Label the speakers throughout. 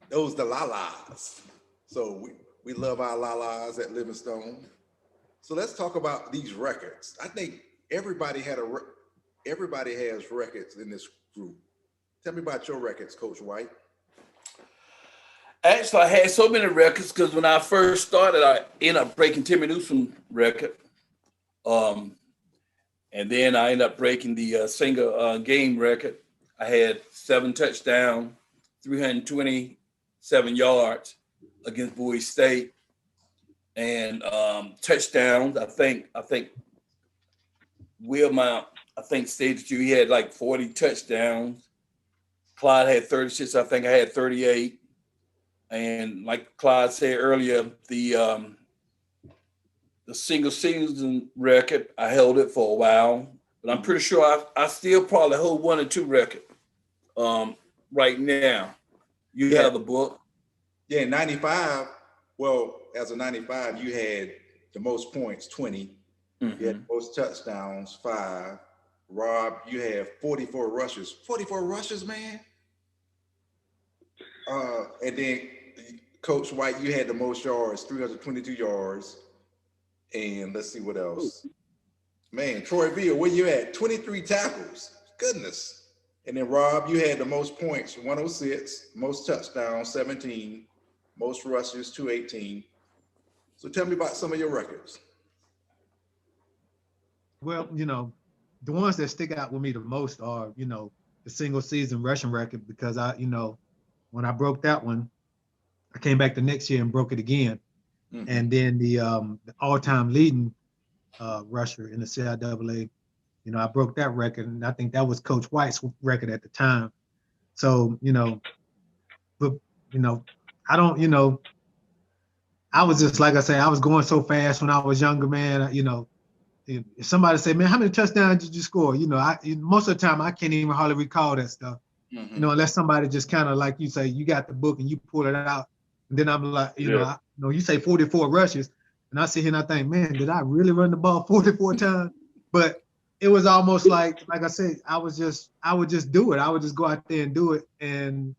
Speaker 1: Those the la-las. So we love our la-las at Livingstone. So let's talk about these records. I think everybody everybody has records in this group. Tell me about your records, Coach White.
Speaker 2: Actually, I had so many records because when I first started, I ended up breaking Timmy Newsom's record. And then I ended up breaking the single game record. I had 7 touchdowns, 327 yards against Bowie State. And touchdowns, I think Will Mount, stated you he had like 40 touchdowns. Clyde had 36. I think I had 38. And like Clyde said earlier, the single season record, I held it for a while, but I'm pretty sure I still probably hold 1 or 2 record right now. You have the book.
Speaker 1: Yeah, 95. Well, as a 95, you had the most points, 20. Mm-hmm. You had the most touchdowns, 5. Rob, you have 44 rushes. 44 rushes, man. And then Coach White, you had the most yards, 322 yards. And let's see what else. Man, Troy Beal, where you at? 23 tackles. Goodness. And then Rob, you had the most points, 106, most touchdowns, 17, most rushes, 218. So tell me about some of your records.
Speaker 3: Well, the ones that stick out with me the most are, the single season rushing record, because when I broke that one, I came back the next year and broke it again. Mm-hmm. And then the all-time leading rusher in the CIAA, I broke that record, and I think that was Coach White's record at the time. So, but, I don't, I was just, like I say, I was going so fast when I was younger, man. If somebody say, man, how many touchdowns did you score? Most of the time I can't even hardly recall that stuff, unless somebody just kind of, like you say, you got the book and you pull it out. And then I'm like, you say 44 rushes, and I sit here and I think, man, did I really run the ball 44 times? But it was almost like I said, I would just do it. I would just go out there and do it. And,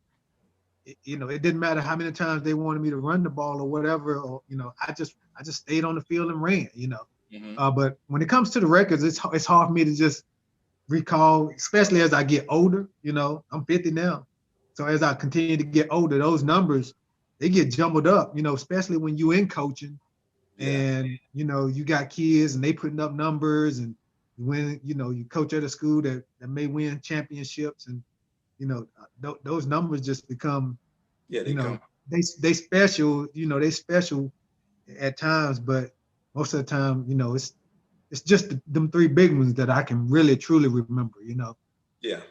Speaker 3: it didn't matter how many times they wanted me to run the ball or whatever, or, I just stayed on the field and ran, Mm-hmm. But when it comes to the records, it's hard for me to just recall, especially as I get older. I'm 50 now. So as I continue to get older, those numbers, they get jumbled up, especially when you in coaching and, you got kids and they putting up numbers, and when, you coach at a school that may win championships, and, those numbers just become, they special, they special at times, but most of the time, it's just them 3 big ones that I can really, truly remember,
Speaker 1: Yeah.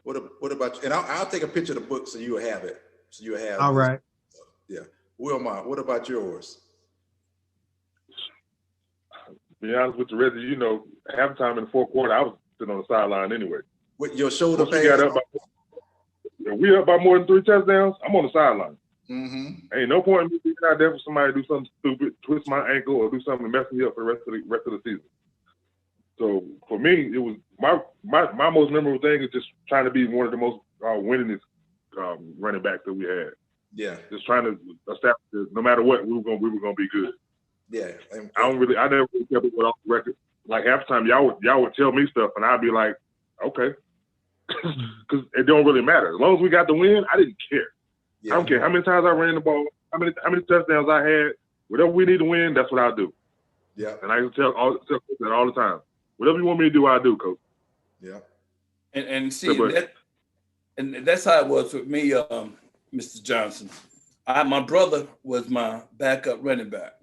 Speaker 1: What about you? And I'll take a picture of the book so you'll have it.
Speaker 3: All right.
Speaker 1: Yeah. Wilmot, what about yours?
Speaker 4: To be honest with the rest of you, halftime in the fourth quarter, I was sitting on the sideline anyway.
Speaker 1: With your shoulder pads?
Speaker 4: We up by more than 3 touchdowns, I'm on the sideline.
Speaker 1: Mm-hmm.
Speaker 4: Ain't no point in me being out there for somebody to do something stupid, twist my ankle, or do something to mess me up for the rest of the season. So for me, it was my most memorable thing is just trying to be one of the most winningest running backs that we had.
Speaker 1: Yeah.
Speaker 4: Just trying to establish that no matter what, we were gonna be good.
Speaker 1: Yeah.
Speaker 4: I never really kept it with off the record. Like half the time, y'all would tell me stuff, and I'd be like, okay, because it don't really matter. As long as we got the win, I didn't care. Yeah. I don't care how many times I ran the ball, how many touchdowns I had. Whatever we need to win, that's what I'll do.
Speaker 1: Yeah.
Speaker 4: And I can tell Coach that all the time. Whatever you want me to do, I'll do, Coach.
Speaker 1: Yeah.
Speaker 2: And see, that's how it was with me, Mr. Johnson. My brother was my backup running back.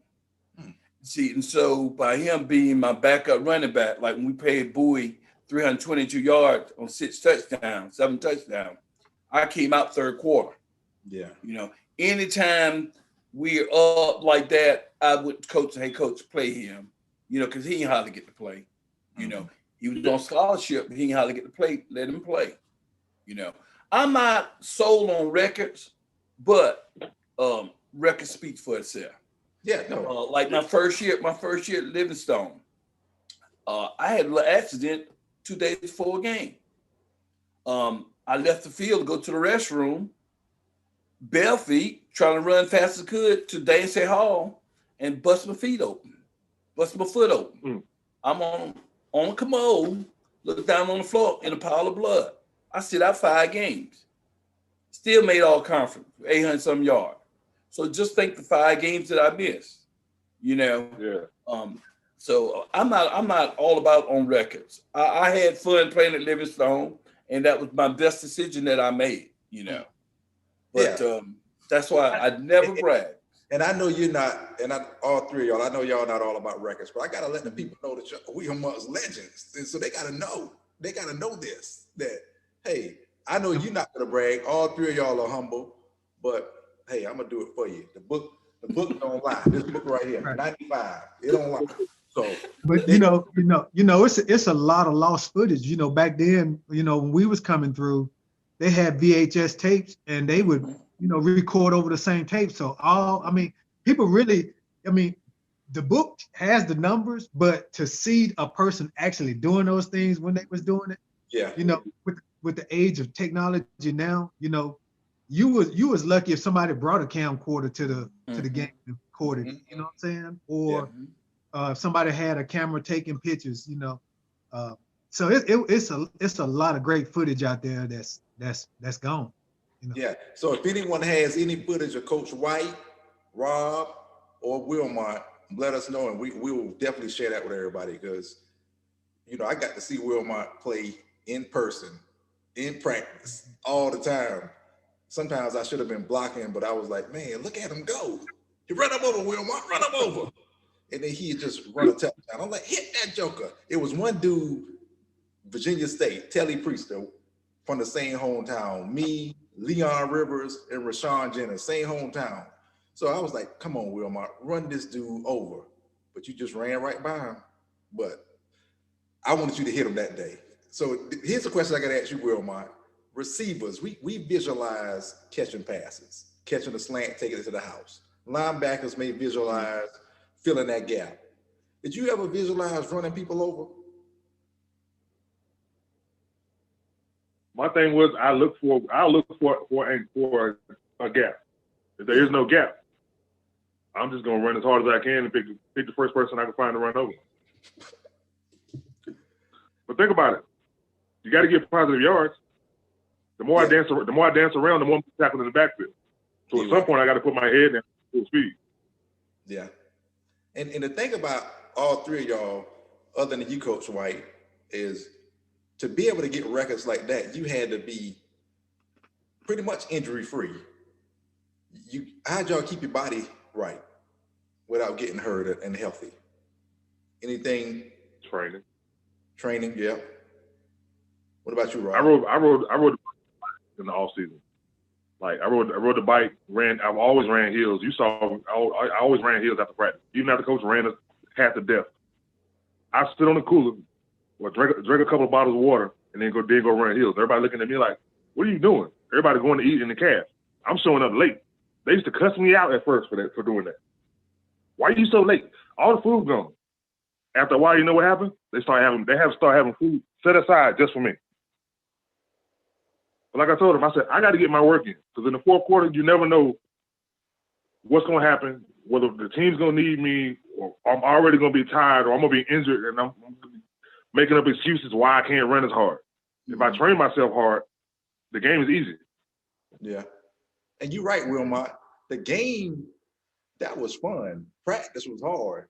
Speaker 2: See, and so by him being my backup running back, like when we paid Bowie 322 yards on 6 touchdowns, 7 touchdowns, I came out third quarter.
Speaker 1: Yeah.
Speaker 2: Anytime we're up like that, I would hey, coach, play him, because he ain't hardly get to play. He was on scholarship, but he ain't hardly get to play, let him play. I'm not sold on records, but records speak for itself.
Speaker 1: Yeah, no.
Speaker 2: Like my first year at Livingstone, I had a little accident 2 days before a game. I left the field to go to the restroom, bare feet, trying to run fast as I could to Dansey Hall and bust my feet open, bust my foot open.
Speaker 4: Mm.
Speaker 2: I'm on a commode, look down on the floor in a pile of blood. I sit out 5 games. Still made all conference, 800 some yards. So just think the 5 games that I missed, you know.
Speaker 4: Yeah.
Speaker 2: So I'm not all about on records. I had fun playing at Livingstone, and that was my best decision that I made, you know. But that's why I never brag.
Speaker 1: And I know you're not, and all 3 of y'all, I know y'all not all about records, but I gotta let the people know that we amongst legends. And so they gotta know this, that, hey, I know you're not gonna brag. All 3 of y'all are humble, but hey, I'm gonna do it for you. The book don't lie. This book right here, 95, it don't lie. So,
Speaker 3: but it's a lot of lost footage. You know, back then, you know, when we was coming through, they had VHS tapes, and they would, you know, record over the same tape. So people really, the book has the numbers, but to see a person actually doing those things when they was doing it, you know, with the age of technology now, you know, you was lucky if somebody brought a camcorder to the game and recorded it, you know what I'm saying? Or if somebody had a camera taking pictures, you know. So it's a lot of great footage out there that's gone. You know?
Speaker 1: Yeah. So if anyone has any footage of Coach White, Rob, or Wilmot, let us know, and we will definitely share that with everybody, because, you know, I got to see Wilmot play in person, in practice, all the time. Sometimes I should have been blocking, but I was like, man, look at him go. He run him over, Wilmot, run him over. And then he just run a touchdown. I'm like, hit that joker. It was one dude, Virginia State, Telly Priester, from the same hometown. Me, Leon Rivers, and Rashawn Jennings, same hometown. So I was like, come on, Wilmot, run this dude over. But you just ran right by him. But I wanted you to hit him that day. So here's a question I got to ask you, Wilmot. Receivers, we visualize catching passes, catching a slant, taking it to the house. Linebackers may visualize filling that gap. Did you ever visualize running people over?
Speaker 4: My thing was I look for a gap. If there is no gap, I'm just gonna run as hard as I can and pick the first person I can find to run over. But think about it. You got to get positive yards. The more I dance around, the more I'm tackling in the backfield. So at some point, I got to put my head in full speed.
Speaker 1: Yeah. And the thing about all 3 of y'all, other than you, Coach White, is to be able to get records like that, you had to be pretty much injury-free. How'd y'all keep your body right without getting hurt and healthy? Anything? Training, yeah. What about you, Rob?
Speaker 4: I rode in the off season. Like I rode the bike, I've always ran hills. You saw, I always ran hills after practice. Even after coach ran us half to death. I stood on the cooler, drink a couple of bottles of water, and then go run hills. Everybody looking at me like, what are you doing? Everybody going to eat in the cab. I'm showing up late. They used to cuss me out at first for doing that. Why are you so late? All the food's gone. After a while, you know what happened? They start having food set aside just for me. But like I told them, I said, I got to get my work in. Because in the fourth quarter, you never know what's going to happen, whether the team's going to need me, or I'm already going to be tired, or I'm going to be injured, and I'm making up excuses why I can't run as hard. If I train myself hard, the game is easy.
Speaker 1: Yeah. And you're right, Wilmot. The game, that was fun. Practice was hard.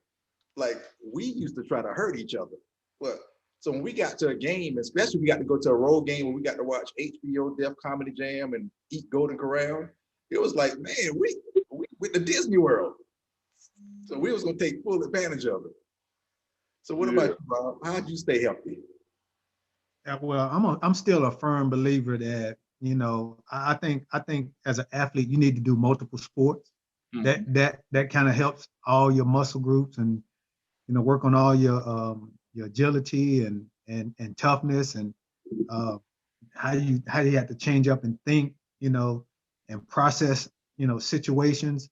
Speaker 1: Like, we used to try to hurt each other. But so when we got to a game, especially we got to go to a road game where we got to watch HBO Def Comedy Jam and eat Golden Corral, it was like, man, we with the Disney World. So we was gonna take full advantage of it. So what about you, Rob? How'd you stay healthy?
Speaker 3: Well, I'm still a firm believer that, you know, I think as an athlete, you need to do multiple sports. Mm-hmm. That kind of helps all your muscle groups and, you know, work on all your agility and toughness and how you have to change up and think, you know, and process, you know, situations.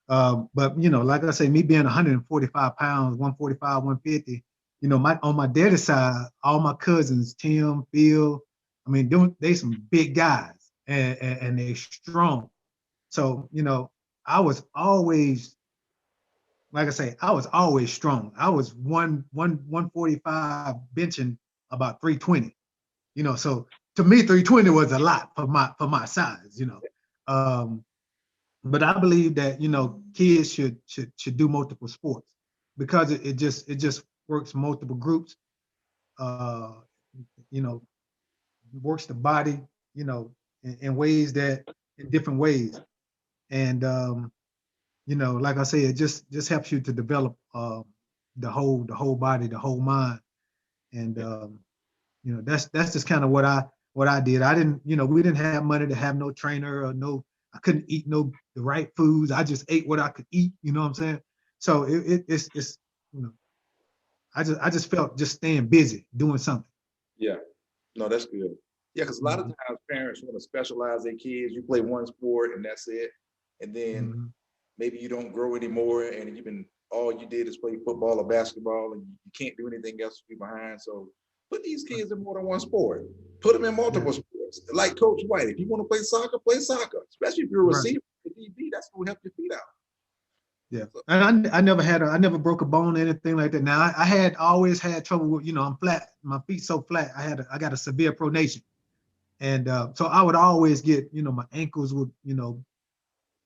Speaker 3: But, you know, like I say, me being 145 pounds, 145, 150, you know, on my daddy's side, all my cousins, Tim, Phil, I mean, they some big guys and they're strong. So, you know, I was always, like I say, I was always strong. I was 145 benching about 320. You know, so to me, 320 was a lot for my size, you know. But I believe that, you know, kids should do multiple sports because it just works multiple groups. Uh, you know, works the body, you know, in ways that in different ways. And you know, like I say, it just helps you to develop the whole body, the whole mind. And you know, that's just kind of what I did. I didn't, you know, we didn't have money to have no trainer or no, I couldn't eat the right foods. I just ate what I could eat, you know what I'm saying? So it's you know, I just felt just staying busy doing something.
Speaker 1: Yeah. No, that's good. Yeah, because a lot of
Speaker 3: Mhm.
Speaker 1: times parents want to specialize their kids. You play one sport and that's it. And then
Speaker 3: Mhm.
Speaker 1: maybe you don't grow anymore and all you did is play football or basketball and you can't do anything else to be behind. So put these kids in more than one sport. Put them in
Speaker 3: Yeah,
Speaker 1: multiple sports. Like Coach White, if you want to play soccer, especially if you're a
Speaker 3: right.
Speaker 1: receiver, the DB, that's going to help your feet out.
Speaker 3: Yeah,
Speaker 1: So,
Speaker 3: and I never broke a bone or anything like that. Now I had always had trouble with, you know, I'm flat, my feet so flat. I got a severe pronation, and so I would always get, you know, my ankles would, you know,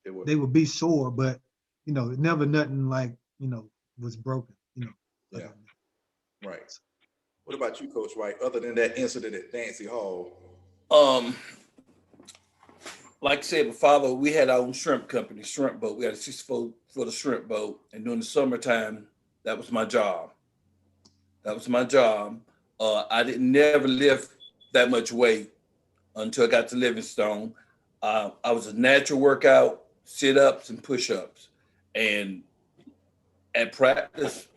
Speaker 1: it was,
Speaker 3: they would be sore, but you know, never nothing like, you know, was broken, you know.
Speaker 1: yeah,
Speaker 3: Other than
Speaker 1: right. What about you, Coach White? Other than that incident at Nancy Hall?
Speaker 2: Um, like I said, my father, we had our own shrimp company, shrimp boat. We had a 64 foot shrimp boat, and during the summertime, that was my job. That was my job. I didn't never lift that much weight until I got to Livingstone. I was a natural workout, sit ups and push ups, and at practice,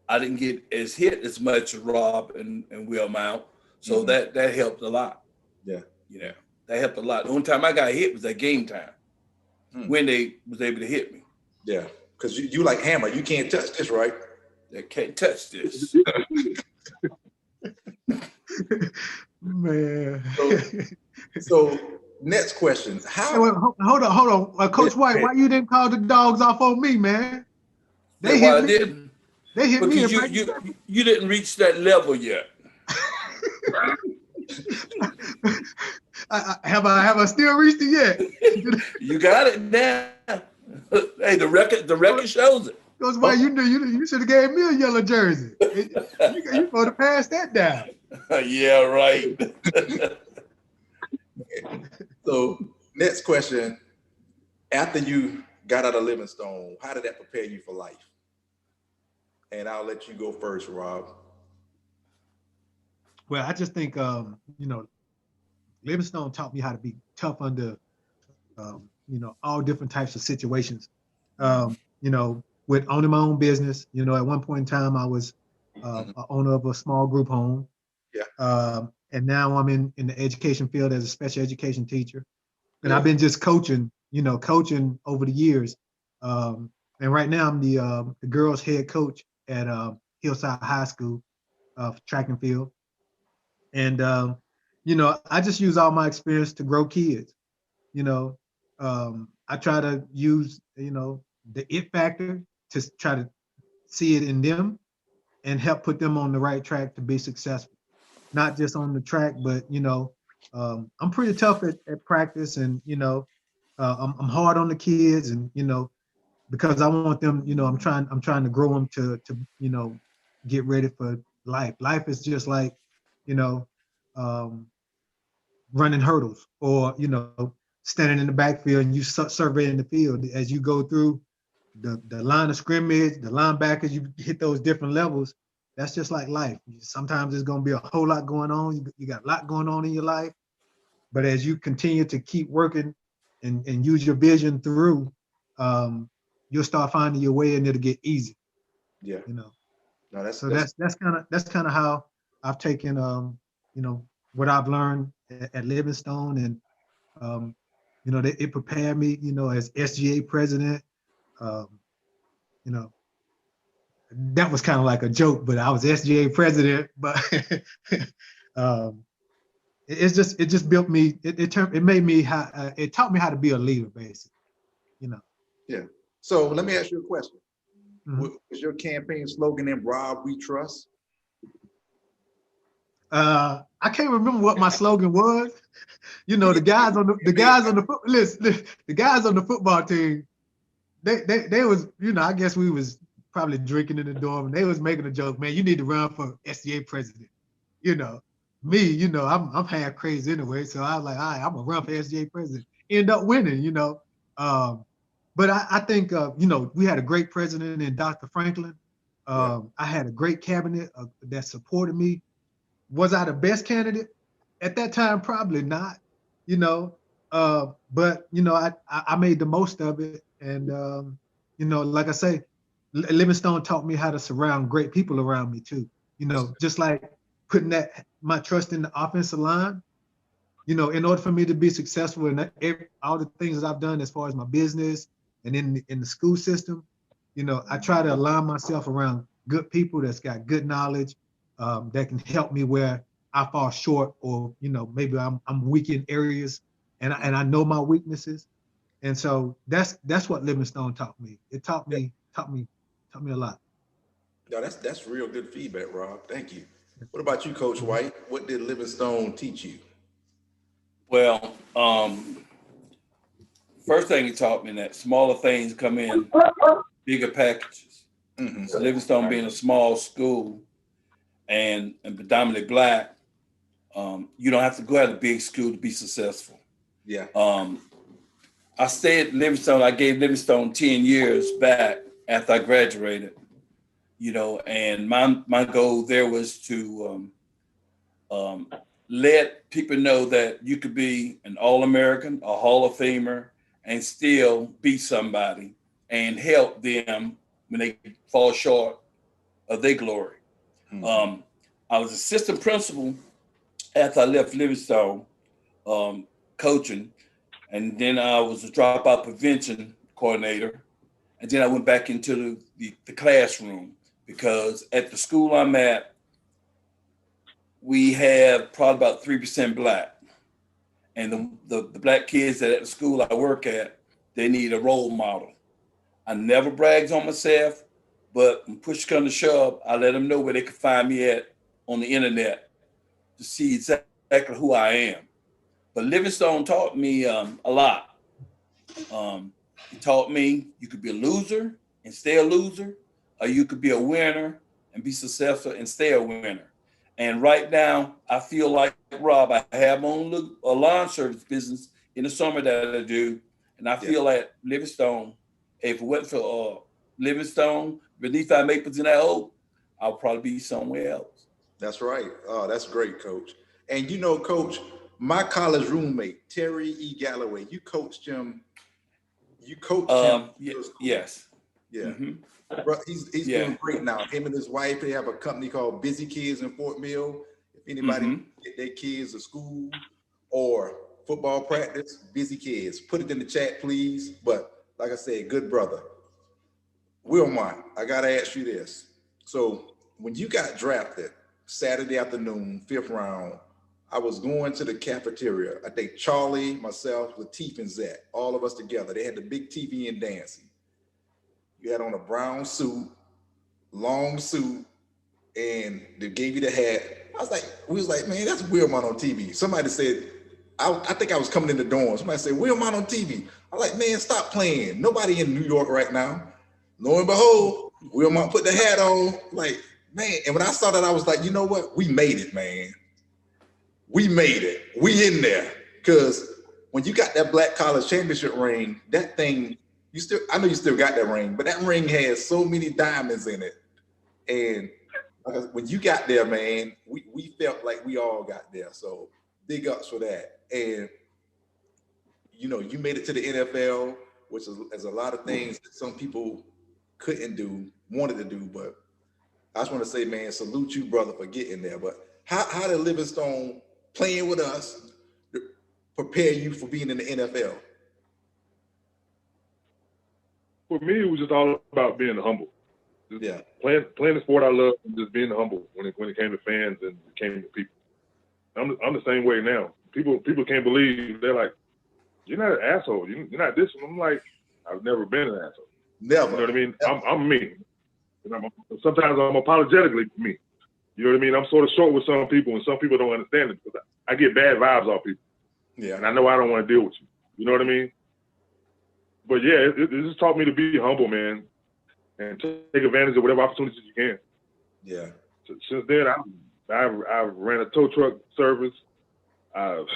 Speaker 2: I didn't get as hit as much as Rob and Will Mount, so
Speaker 1: Mm-hmm.
Speaker 2: that helped a lot.
Speaker 1: Yeah.
Speaker 2: You know, that helped a lot. The only time I got hit was at game time
Speaker 1: Hmm.
Speaker 2: when they was able to hit me.
Speaker 1: Yeah. Because you like hammer, you can't touch this, right?
Speaker 2: They can't touch this.
Speaker 3: Man.
Speaker 1: So next question.
Speaker 3: Hey, wait, hold on, Coach White. Why you didn't call the dogs off on me, man? They
Speaker 2: That
Speaker 3: hit
Speaker 2: why I
Speaker 3: me.
Speaker 2: didn't,
Speaker 3: They hit me in
Speaker 2: because you didn't reach that level yet.
Speaker 3: Have I still reached it yet?
Speaker 2: You got it now. Hey, the record shows it.
Speaker 3: Coach White, you should have gave me a yellow jersey. You supposed to pass that down.
Speaker 2: Yeah, right.
Speaker 1: So next question. After you got out of Livingstone, how did that prepare you for life? And I'll let you go first, Rob.
Speaker 3: Well, I just think you know, Livingstone taught me how to be tough under you know, all different types of situations. You know, with owning my own business, you know, at one point in time I was
Speaker 1: Mm-hmm.
Speaker 3: a owner of a small group home.
Speaker 1: Yeah.
Speaker 3: And now I'm in the education field as a special education teacher. And
Speaker 1: Yeah.
Speaker 3: I've been just coaching, you know, coaching over the years. And right now I'm the girls head coach at Hillside High School, track and field. And you know, I just use all my experience to grow kids. You know, I try to use, you know, the it factor to try to see it in them and help put them on the right track to be successful. Not just on the track, but you know, I'm pretty tough at practice, and you know, I'm hard on the kids, and you know, because I want them, you know, I'm trying to grow them to you know, get ready for life. Life is just like, you know, um, running hurdles, or you know, standing in the backfield and you surveying the field as you go through the line of scrimmage, the linebackers, you hit those different levels. That's just like life. Sometimes there's going to be a whole lot going on. You got a lot going on in your life, but as you continue to keep working and use your vision through, um, you'll start finding your way and it'll get easy.
Speaker 1: Yeah.
Speaker 3: You know.
Speaker 1: No,
Speaker 3: So that's kind of how I've taken you know, what I've learned at Livingstone, and um, you know, it prepared me, you know, as SGA president. Um, you know, that was kind of like a joke, but I was SGA president. But um, it just built me. It made me it taught me how to be a leader, basically. You know.
Speaker 1: Yeah. So let me ask you a question.
Speaker 3: Mhm.
Speaker 1: Was your campaign slogan in Rob We Trust?
Speaker 3: I can't remember what my slogan was. You know, the guys on the guys on the football team, they was, you know, I guess we was probably drinking in the dorm and they was making a joke, man, you need to run for SCA president. You know, me, you know, I'm half crazy anyway. So I was like, all right, I'm gonna run for SCA president. End up winning, you know. But I think you know, we had a great president in Dr. Franklin.
Speaker 1: Yeah.
Speaker 3: I had a great cabinet that supported me. Was I the best candidate at that time? Probably not, you know. But you know, I made the most of it, and you know, like I say, Livingstone taught me how to surround great people around me too. You know, just like putting that my trust in the offensive line. You know, in order for me to be successful in all the things that I've done as far as my business and in the school system, you know, I try to align myself around good people that's got good knowledge, that can help me where I fall short, or you know, maybe I'm weak in areas, and I know my weaknesses, and so that's what Livingstone taught me. It taught me a lot.
Speaker 1: No, that's real good feedback, Rob. Thank you. What about you, Coach White? What did Livingstone teach you?
Speaker 2: Well, first thing he taught me that smaller things come in bigger packages.
Speaker 1: Mm-hmm.
Speaker 2: So Livingstone being a small school and predominantly black, you don't have to go out to big school to be successful.
Speaker 1: Yeah.
Speaker 2: I stayed at Livingstone. I gave Livingstone 10 years back after I graduated, you know, and my goal there was to let people know that you could be an All-American, a Hall of Famer, and still be somebody and help them when they fall short of their glory.
Speaker 1: Mm-hmm.
Speaker 2: I was assistant principal after I left Livingstone, coaching, and then I was a dropout prevention coordinator, and then I went back into the classroom because at the school I'm at, we have probably about 3% black. And the black kids that at the school I work at, they need a role model. I never bragged on myself, but when push comes to shove, I let them know where they could find me at on the internet to see exactly who I am. But Livingstone taught me a lot. He taught me you could be a loser and stay a loser, or you could be a winner and be successful and stay a winner. And right now, I feel like Rob, I have my own lawn service business in the summer that I do, and I
Speaker 1: Yeah.
Speaker 2: feel like Livingstone. If it wasn't for Livingstone, beneath our maples in that oak, I'll probably be somewhere else.
Speaker 1: That's right. Oh, that's great, Coach. And you know, Coach, my college roommate, Terry E. Galloway, you coached him. You coached him in middle school.
Speaker 2: Yes.
Speaker 1: Yeah.
Speaker 2: Mm-hmm.
Speaker 1: Bro, he's
Speaker 2: Yeah.
Speaker 1: doing great now. Him and his wife, they have a company called Busy Kids in Fort Mill. If anybody
Speaker 2: Mm-hmm.
Speaker 1: get their kids to school or football practice, Busy Kids, put it in the chat, please. But like I said, good brother. Wilmot, I gotta ask you this. So when you got drafted Saturday afternoon, 5th round, I was going to the cafeteria. I think Charlie, myself, Latif, and Zach, all of us together. They had the big TV and dancing. You had on a brown suit, long suit, and they gave you the hat. I was like, we was like, man, that's Wilmot on TV. Somebody said, I think I was coming in the dorm. Somebody said, Wilmot on TV. I was like, man, stop playing. Nobody in New York right now. Lo and behold, Wilmot put the hat on. Like, man, and when I saw that, I was like, you know what? We made it, man. We made it. We in there. Because when you got that black college championship ring, that thing, I know you still got that ring, but that ring has so many diamonds in it. And when you got there, man, we felt like we all got there. So big ups for that. And you know, you made it to the NFL, which is a lot of things that some people couldn't do, wanted to do. But I just want to say, man, salute you, brother, for getting there. But how did Livingstone playing with us prepare you for being in the NFL?
Speaker 4: For me, it was just all about being humble. Playing the sport I love and just being humble when it came to fans and it came to people. I'm the same way now. People can't believe. They're like, you're not an asshole. You're not this. And I'm like, I've never been an asshole.
Speaker 1: Never.
Speaker 4: You know what I mean? I'm me. And sometimes I'm apologetically me. You know what I mean? I'm sort of short with some people, and some people don't understand it because I get bad vibes off people.
Speaker 1: Yeah.
Speaker 4: And I know I don't want to deal with you. You know what I mean? But yeah, it just taught me to be humble, man, and take advantage of whatever opportunities you can.
Speaker 1: Yeah.
Speaker 4: So since then, I've ran a tow truck service. I've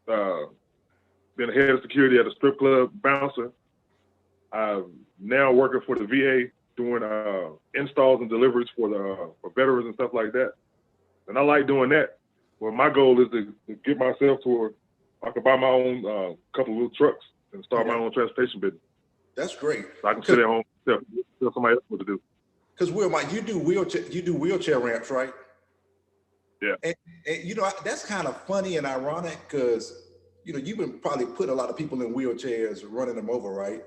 Speaker 4: been a head of security at a strip club, bouncer. I'm now working for the VA doing installs and deliveries for veterans and stuff like that. And I like doing that. Well, my goal is to get myself to where I can buy my own couple of little trucks and start my own transportation business.
Speaker 1: That's great.
Speaker 4: So I can sit at home and tell somebody else what to do.
Speaker 1: Because you do wheelchair ramps, right?
Speaker 4: Yeah.
Speaker 1: And you know, that's kind of funny and ironic because, you know, you've been probably put a lot of people in wheelchairs, running them over, right?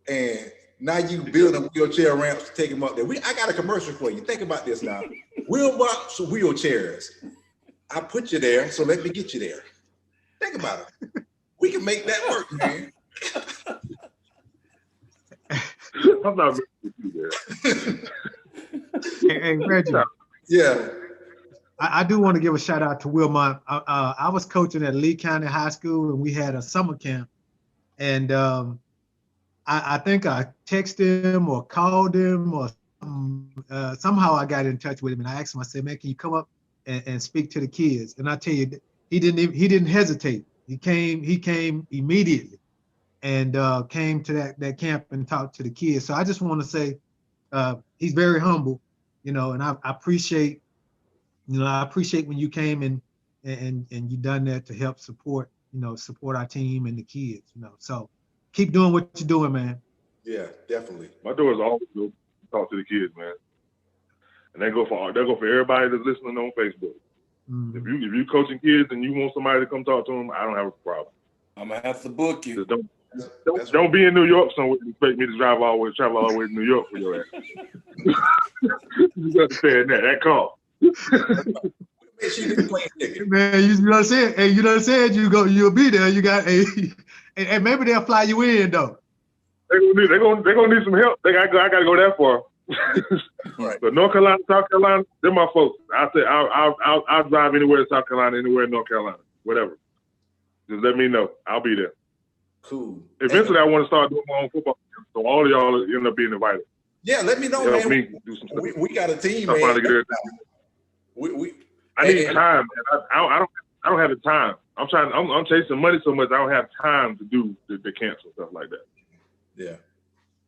Speaker 1: And now you building wheelchair ramps to take them up there. I got a commercial for you. Think about this now. Wheelbox wheelchairs. I put you there, so let me get you there. Think about it. We can make that work, man.
Speaker 4: I'm not ready to do that.
Speaker 3: Hey, Reggie.
Speaker 1: Yeah.
Speaker 3: I do want to give a shout out to Wilmot. I was coaching at Lee County High School, and we had a summer camp. And I think I texted him or called him or somehow I got in touch with him, and I asked him. I said, "Man, can you come up and speak to the kids?" And I tell you, he didn't hesitate. He came immediately, and came to that camp and talked to the kids. So I just want to say, he's very humble, you know, and I appreciate when you came and you done that to help support our team and the kids, you know. So keep doing what you're doing, man.
Speaker 1: Yeah, definitely.
Speaker 4: My door is always open to talk to the kids, man. And they go for everybody that's listening on Facebook. Mm-hmm. If you coaching kids and you want somebody to come talk to them, I don't have a problem.
Speaker 2: I'm gonna have to book you.
Speaker 4: Just don't be in New York somewhere and expect me to travel all the way to New York for your ass. You understand that call.
Speaker 3: Man, you know what I'm saying? Hey, you know what I'm saying? You'll be there. You got and maybe they'll fly you in though.
Speaker 4: They're gonna need some help. I gotta go that far.
Speaker 1: Right.
Speaker 4: But North Carolina, South Carolina, they're my folks. I'll drive anywhere in South Carolina, anywhere in North Carolina, whatever. Just let me know. I'll be there.
Speaker 1: Cool.
Speaker 4: Eventually, I want to start doing my own football camp, so all of y'all end up being invited.
Speaker 1: Yeah, let me know,
Speaker 4: man.
Speaker 1: Me do some stuff. We got a team, man.
Speaker 4: I need time, and I don't have the time. I'm chasing money so much I don't have time to do the camps and stuff like that.
Speaker 1: Yeah.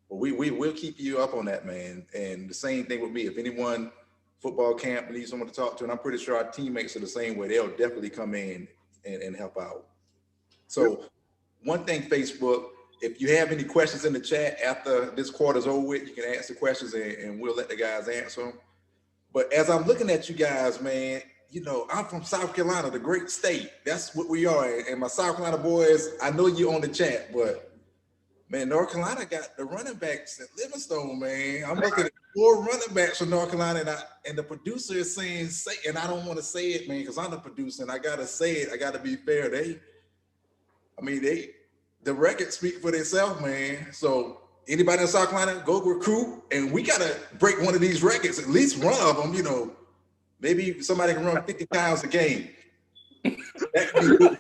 Speaker 1: Well, we'll keep you up on that, man. And the same thing with me. If anyone football camp needs someone to talk to, and I'm pretty sure our teammates are the same way, they'll definitely come in and help out. So one thing, Facebook, if you have any questions in the chat after this quarter's over with, you can ask the questions and we'll let the guys answer them. But as I'm looking at you guys, man, you know, I'm from South Carolina, the great state. That's what we are. And my South Carolina boys, I know you on the chat, but man, North Carolina got the running backs at Livingstone, man. I'm looking at 4 running backs from North Carolina, and the producer is saying, and I don't want to say it, man, because I'm the producer, and I gotta say it. I gotta be fair. The records speak for themselves, man. So anybody in South Carolina, go recruit, and we gotta break one of these records, at least one of them. You know, maybe somebody can run 50 times a game. That could be good.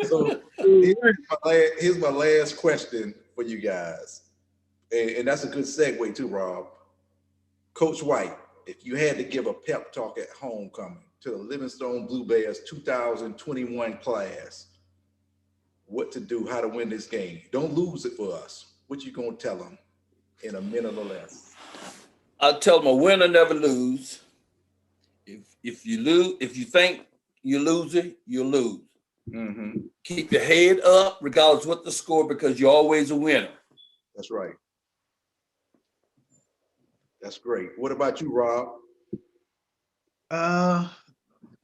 Speaker 1: So here's my last question for you guys, and that's a good segue too, Rob. Coach White, if you had to give a pep talk at homecoming to the Livingstone Blue Bears 2021 class, what to do, how to win this game? Don't lose it for us. What you gonna tell them in a minute or less?
Speaker 2: I'll tell them a winner never lose. If you think you lose it, you lose.
Speaker 1: Mm-hmm.
Speaker 2: Keep your head up, regardless of what the score, because you're always a winner.
Speaker 1: That's right. That's great. What about you, Rob?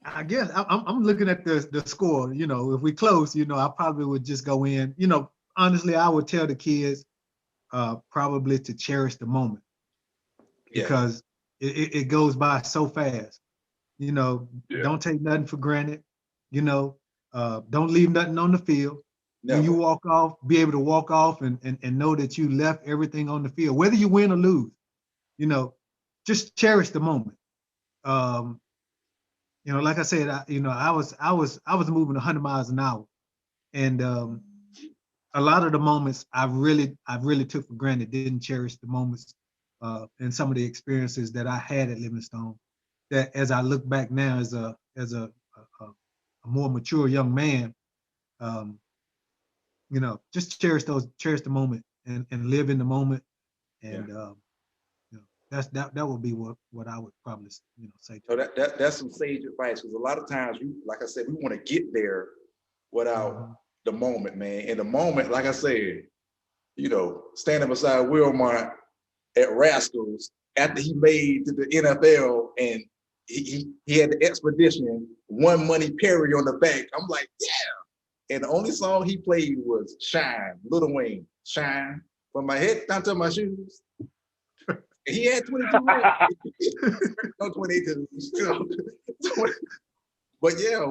Speaker 3: I guess I'm looking at the score. You know, if we close, you know, I probably would just go in. You know, honestly, I would tell the kids probably to cherish the moment, because it goes by so fast. You know, don't take nothing for granted. You know, don't leave nothing on the field.
Speaker 1: Never.
Speaker 3: When you walk off, be able to walk off and know that you left everything on the field, whether you win or lose. You know, just cherish the moment. You know, like I said, I was moving 100 miles an hour, and a lot of the moments I really took for granted, didn't cherish the moments and some of the experiences that I had at Livingstone. That as I look back now as a more mature young man, you know, just cherish the moment and live in the moment, and you know, that would be what I would probably, you know, say.
Speaker 1: So that's some sage advice, because a lot of times like I said, we want to get there without the moment, man. In the moment, like I said, you know, standing beside Wilmot at Rascals after he made to the NFL and he had the expedition, One Money Perry on the back. I'm like, yeah. And the only song he played was Shine, Lil Wayne, Shine, from my head down to my shoes. And he had 22 rings. No 22. But yeah,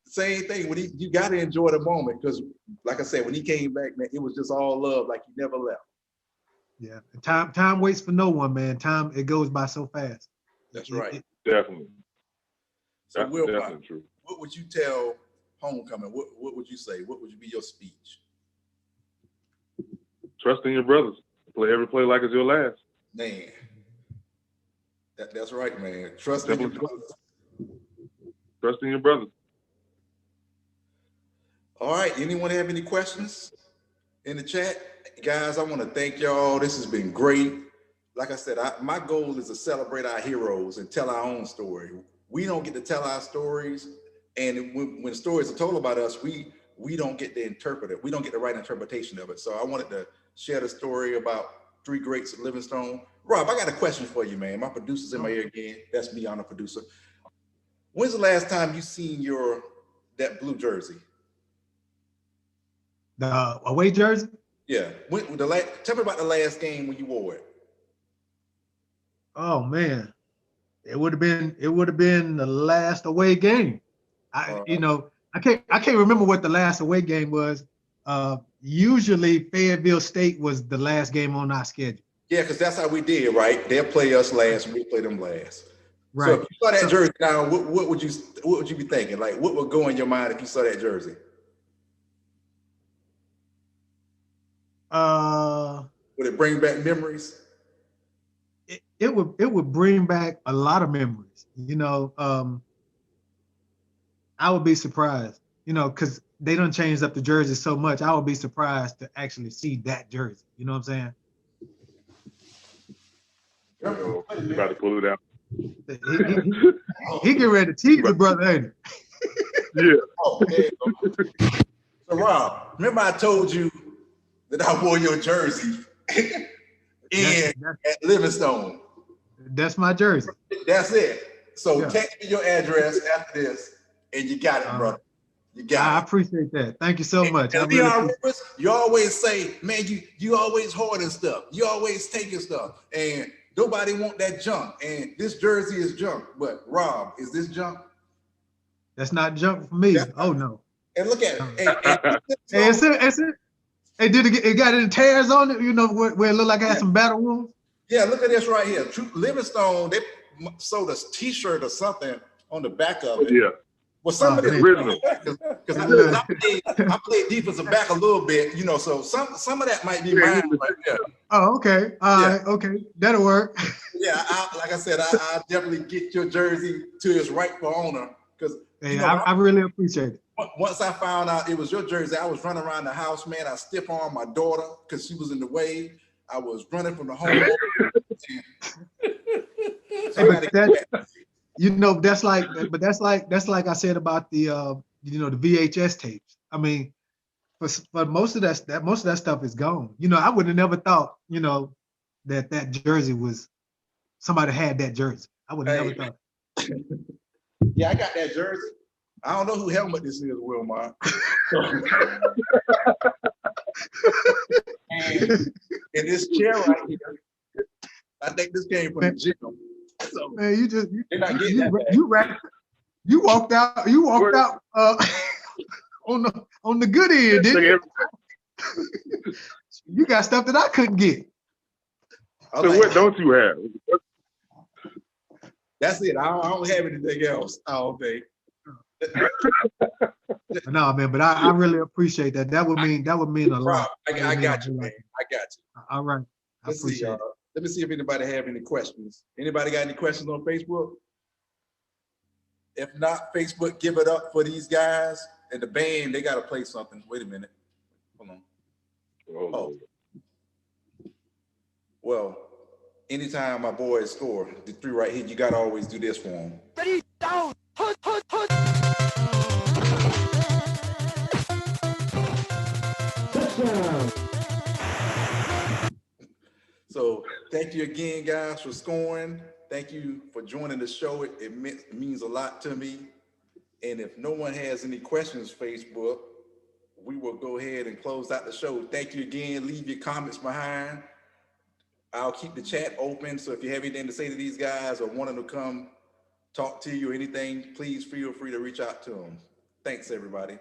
Speaker 1: same thing. When you got to enjoy the moment, because like I said, when he came back, man, it was just all love, like he never left.
Speaker 3: Yeah, time waits for no one, man. Time, it goes by so fast.
Speaker 1: That's right.
Speaker 4: Definitely.
Speaker 1: So
Speaker 4: That's
Speaker 1: Will,
Speaker 4: definitely true.
Speaker 1: what would you tell homecoming? What would you say? What would be your speech?
Speaker 4: Trust in your brothers. Play every play like it's your last.
Speaker 1: Man, that's right, man. Trust in your brothers.
Speaker 4: Trust in your brothers.
Speaker 1: All right. Anyone have any questions in the chat? Guys, I want to thank y'all. This has been great. Like I said, my goal is to celebrate our heroes and tell our own story. We don't get to tell our stories, and when stories are told about us, we don't get to interpret it. We don't get the right interpretation of it. So I wanted to share the story about three greats at Livingstone. Rob, I got a question for you, man. My producer's in my ear again. That's me, I'm a producer. When's the last time you seen that blue jersey?
Speaker 3: The away jersey?
Speaker 1: Yeah. Tell me about the last game when you wore it.
Speaker 3: Oh man, it would have been the last away game. You know, I can't remember what the last away game was. Usually Fayetteville State was the last game on our schedule.
Speaker 1: Yeah, because that's how we did, right? They'll play us last, and we play them last.
Speaker 3: Right.
Speaker 1: So if you saw that jersey now, what would you be thinking? Like, what would go in your mind if you saw that jersey? Would it bring back memories?
Speaker 3: It would bring back a lot of memories. You know, I would be surprised, you know, because they done changed up the jersey so much. I would be surprised to actually see that jersey. You know what I'm saying?
Speaker 4: You about to pull it out.
Speaker 3: He get ready to tease the brother, ain't
Speaker 4: he? Yeah.
Speaker 1: Oh, man. So Rob, remember I told you that I wore your jersey at Livingstone.
Speaker 3: That's my jersey.
Speaker 1: That's it. So text me your address after this, and you got it, brother. You got it.
Speaker 3: I appreciate that. Thank you so much.
Speaker 1: And you always say, man, you always hoarding stuff. You always taking stuff, and nobody want that junk. And this jersey is junk. But Rob, is this junk?
Speaker 3: That's not junk for me. Oh no.
Speaker 1: And look at
Speaker 3: it. It's it. Hey, it got any tears on it? You know, where it looked like it had some battle wounds?
Speaker 1: Yeah, look at this right here. Livingstone, they sold a T-shirt or something on the back of it.
Speaker 4: Yeah.
Speaker 1: Well, some of the
Speaker 4: original.
Speaker 1: Because I played defensive back a little bit, you know, so some of that might be mine right there.
Speaker 3: Oh, okay. All right. Okay. That'll work.
Speaker 1: Yeah, like I said, I'll definitely get your jersey to its rightful owner. Because
Speaker 3: I really appreciate it.
Speaker 1: Once I found out it was your jersey, I was running around the house, man. I stiff armed my daughter because she was in the way. I was running from the home. You know, that's like I said about the you know, the VHS tapes. I mean, but most of that stuff is gone. You know, I would have never thought, you know, that jersey was somebody had that jersey. I would have never thought. Yeah, I got that jersey. I don't know who helmet this is, Wilmot. And in this chair right here, I think this came from the gym.
Speaker 3: Man, you just
Speaker 2: They're not getting that back.
Speaker 3: you walked out on the good end, didn't you? You got stuff that I couldn't get.
Speaker 4: So what don't you have?
Speaker 1: That's it. I don't have anything else. I don't think.
Speaker 3: No, man, but I really appreciate that. That would mean a lot.
Speaker 1: I got you, man. I got you.
Speaker 3: All right.
Speaker 1: Let's see. Let me see if anybody have any questions. Anybody got any questions on Facebook? If not, Facebook, give it up for these guys. And the band, they got to play something. Wait a minute. Hold on. Oh. Well, anytime my boys score, the three right here, you got to always do this for them.
Speaker 5: Ready, down, put.
Speaker 1: So thank you again, guys, for scoring. Thank you for joining the show. It means a lot to me. And if no one has any questions, Facebook, we will go ahead and close out the show. Thank you again. Leave your comments behind. I'll keep the chat open. So if you have anything to say to these guys or want them to come talk to you or anything, please feel free to reach out to them. Thanks, everybody.